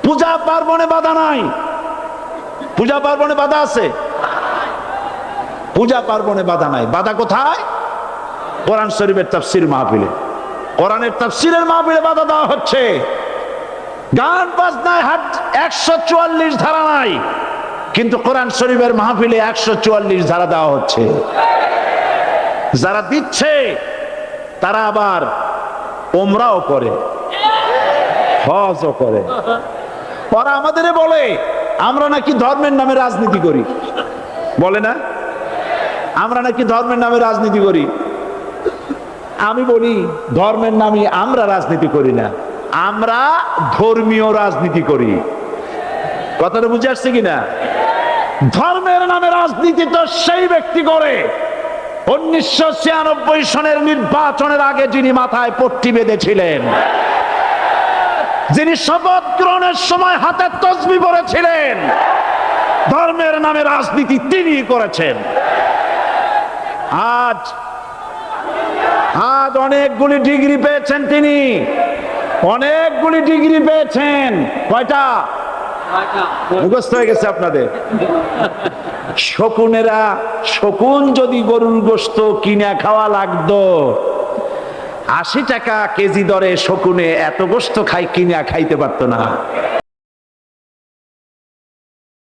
পূজা পার্বণে বাধা নাই। পূজা পার্বণে বাধা আছে? পূজা পার্বণে বাধা নাই। বাধা কোথায়? কোরআন শরীফের তাফসীর মাহফিলে। কোরআনের তাফসীরের মাহফিলে বাধা দেওয়া হচ্ছে। গান বাজনায় 144 ধারা নাই, কিন্তু কোরআন শরীফের মাহফিলে 144 ধারা দেওয়া হচ্ছে। যারা দিচ্ছে তারা আবার ওমরাও করে, হজও করে। ওরা আমাদের বলে আমরা নাকি ধর্মের নামে রাজনীতি করি, বলে না? আমরা নাকি ধর্মের নামে রাজনীতি করি। আমি বলি ধর্মের নামে আমরা রাজনীতি করি না, আমরা ধর্মীয় রাজনীতি করি। কথাটা বুঝে আসছে কিনা? ধর্মের নামে রাজনীতি তো সেই ব্যক্তি করে 1996 সনের নির্বাচনের আগে যিনি মাথায় পট্টি বেঁধেছিলেন, যিনি শপথ গ্রহণের সময় হাতে তসবিহ পড়েছিলেন। ধর্মের নামে রাজনীতি তিনি করেছেন। আজ অনেকগুলি ডিগ্রি পেয়েছেন তিনি, অনেকগুলি ডিগ্রি পেয়েছেন। কয়টা? মুখস্থ হয়ে গেছে আপনাদের। শকুনেরা, শকুন যদি গরুর গোশত কিনে খাওয়া লাগতো, 80 টাকা কেজি দরে শকুনে এত গোশত কিনে খাইতে পারতো না।